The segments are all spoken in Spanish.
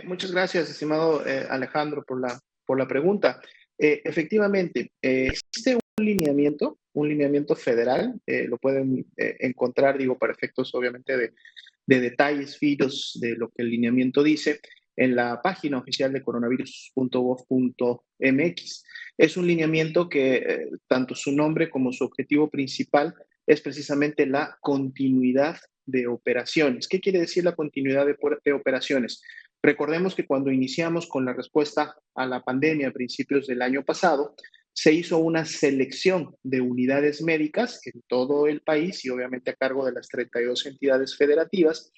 Muchas gracias, estimado Alejandro, por la pregunta. Efectivamente, existe un lineamiento federal, lo pueden encontrar, digo, para efectos obviamente de detalles finos de lo que el lineamiento dice en la página oficial de coronavirus.gov.mx. Es un lineamiento que tanto su nombre como su objetivo principal es precisamente la continuidad de operaciones. ¿Qué quiere decir la continuidad de operaciones? Recordemos que cuando iniciamos con la respuesta a la pandemia a principios del año pasado, se hizo una selección de unidades médicas en todo el país y obviamente a cargo de las 32 entidades federativas,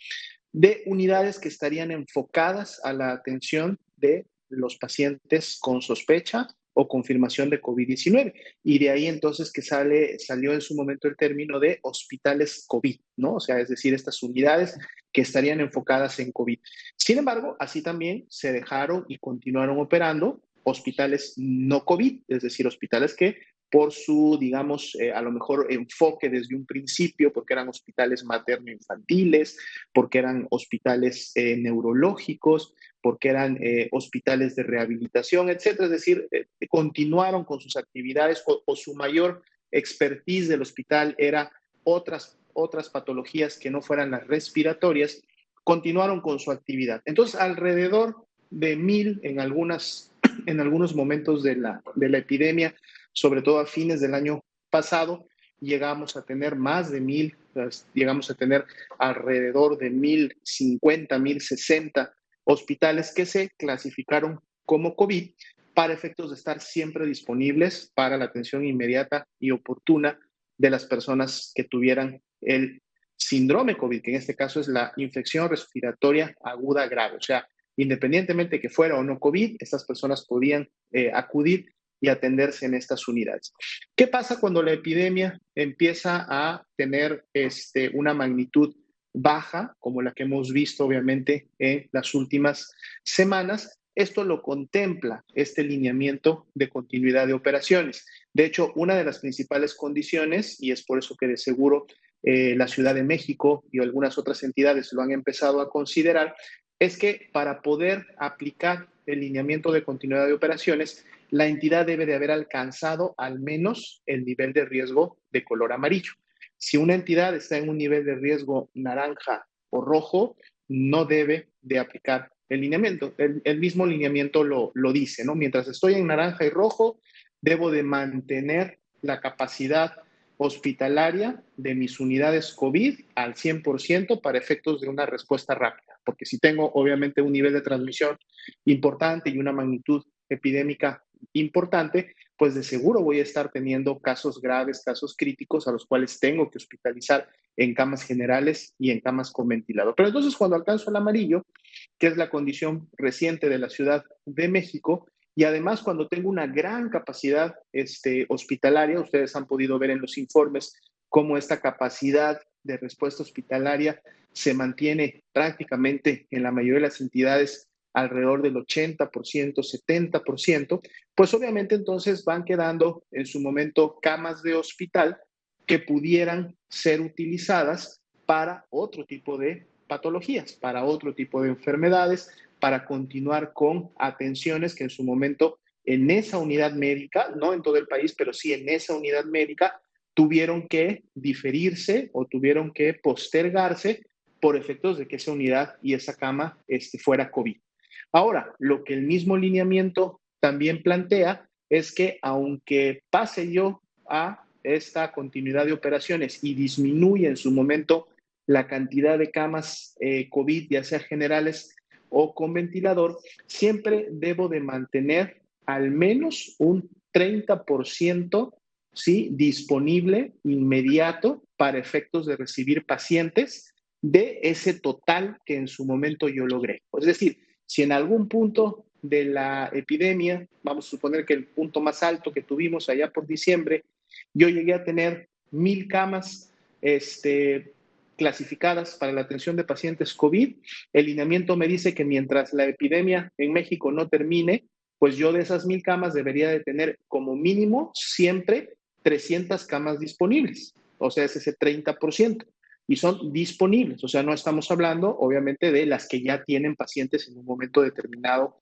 de unidades que estarían enfocadas a la atención de los pacientes con sospecha o confirmación de COVID-19. Y de ahí entonces que salió en su momento el término de hospitales COVID, ¿no? O sea, es decir, estas unidades que estarían enfocadas en COVID. Sin embargo, así también se dejaron y continuaron operando hospitales no COVID, es decir, hospitales que por su, digamos, a lo mejor enfoque desde un principio, porque eran hospitales materno-infantiles, porque eran hospitales neurológicos, porque eran hospitales de rehabilitación, etcétera. Es decir, continuaron con sus actividades o su mayor expertise del hospital era otras patologías que no fueran las respiratorias, continuaron con su actividad. Entonces, alrededor de 1,000 en algunos momentos de la epidemia, sobre todo a fines del año pasado, llegamos a tener más de 1,000, llegamos a tener alrededor de 1,050, 1,060 hospitales que se clasificaron como COVID para efectos de estar siempre disponibles para la atención inmediata y oportuna de las personas que tuvieran el síndrome COVID, que en este caso es la infección respiratoria aguda grave. O sea, independientemente de que fuera o no COVID, estas personas podían acudir y atenderse en estas unidades. ¿Qué pasa cuando la epidemia empieza a tener una magnitud baja, como la que hemos visto obviamente en las últimas semanas? Esto lo contempla este lineamiento de continuidad de operaciones. De hecho, una de las principales condiciones, y es por eso que de seguro la Ciudad de México y algunas otras entidades lo han empezado a considerar, es que para poder aplicar el lineamiento de continuidad de operaciones, la entidad debe de haber alcanzado al menos el nivel de riesgo de color amarillo. Si una entidad está en un nivel de riesgo naranja o rojo, no debe de aplicar el lineamiento. El mismo lineamiento lo dice, ¿no? Mientras estoy en naranja y rojo, debo de mantener la capacidad hospitalaria de mis unidades COVID al 100% para efectos de una respuesta rápida. Porque si tengo obviamente un nivel de transmisión importante y una magnitud epidémica importante, pues de seguro voy a estar teniendo casos graves, casos críticos a los cuales tengo que hospitalizar en camas generales y en camas con ventilador. Pero entonces cuando alcanzo el amarillo, que es la condición reciente de la Ciudad de México, y además cuando tengo una gran capacidad hospitalaria, ustedes han podido ver en los informes cómo esta capacidad de respuesta hospitalaria se mantiene prácticamente en la mayoría de las entidades alrededor del 80%, 70%, pues obviamente entonces van quedando en su momento camas de hospital que pudieran ser utilizadas para otro tipo de patologías, para otro tipo de enfermedades, para continuar con atenciones que en su momento en esa unidad médica, no en todo el país, pero sí en esa unidad médica, tuvieron que diferirse o tuvieron que postergarse por efectos de que esa unidad y esa cama fuera COVID. Ahora, lo que el mismo lineamiento también plantea es que aunque pase yo a esta continuidad de operaciones y disminuye en su momento la cantidad de camas COVID, ya sea generales o con ventilador, siempre debo de mantener al menos un 30%, ¿sí?, disponible inmediato para efectos de recibir pacientes de ese total que en su momento yo logré. Es decir, si en algún punto de la epidemia, vamos a suponer que el punto más alto que tuvimos allá por diciembre, yo llegué a tener 1,000 camas clasificadas para la atención de pacientes COVID. El lineamiento me dice que mientras la epidemia en México no termine, pues yo de esas 1,000 camas debería de tener como mínimo siempre 300 camas disponibles. O sea, es ese 30%. y son disponibles. O sea, no estamos hablando, obviamente, de las que ya tienen pacientes en un momento determinado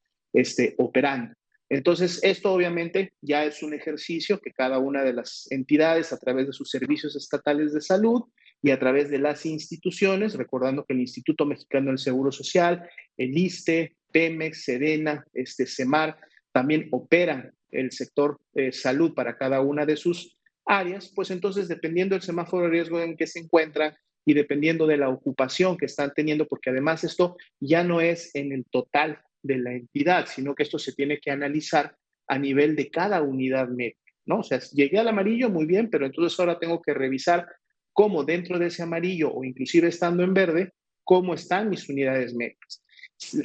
operando. Entonces, esto obviamente ya es un ejercicio que cada una de las entidades, a través de sus servicios estatales de salud y a través de las instituciones, recordando que el Instituto Mexicano del Seguro Social, el ISSSTE, Pemex, Sedena, CEMAR, también operan el sector salud para cada una de sus áreas, pues entonces dependiendo del semáforo de riesgo en que se encuentran y dependiendo de la ocupación que están teniendo, porque además esto ya no es en el total de la entidad, sino que esto se tiene que analizar a nivel de cada unidad médica, ¿no? O sea, llegué al amarillo, muy bien, pero entonces ahora tengo que revisar cómo dentro de ese amarillo o inclusive estando en verde, cómo están mis unidades médicas.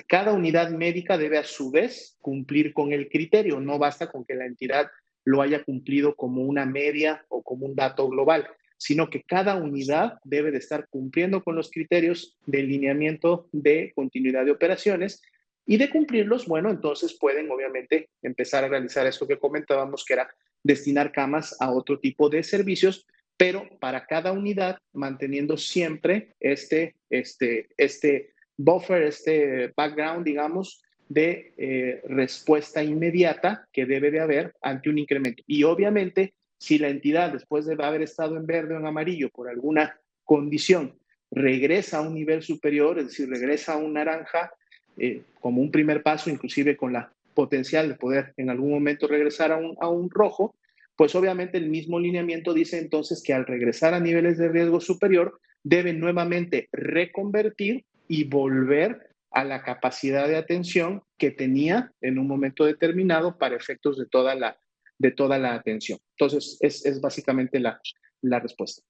Cada unidad médica debe a su vez cumplir con el criterio, no basta con que la entidad lo haya cumplido como una media o como un dato global, sino que cada unidad debe de estar cumpliendo con los criterios de lineamiento de continuidad de operaciones y de cumplirlos, bueno, entonces pueden obviamente empezar a realizar esto que comentábamos, que era destinar camas a otro tipo de servicios, pero para cada unidad manteniendo siempre buffer, este background, digamos, de respuesta inmediata que debe de haber ante un incremento. Y obviamente, si la entidad, después de haber estado en verde o en amarillo por alguna condición, regresa a un nivel superior, es decir, regresa a un naranja, como un primer paso, inclusive con la potencial de poder en algún momento regresar a un rojo, pues obviamente el mismo lineamiento dice entonces que al regresar a niveles de riesgo superior, deben nuevamente reconvertir y volver a la capacidad de atención que tenía en un momento determinado para efectos de toda la atención. Entonces, es básicamente la respuesta.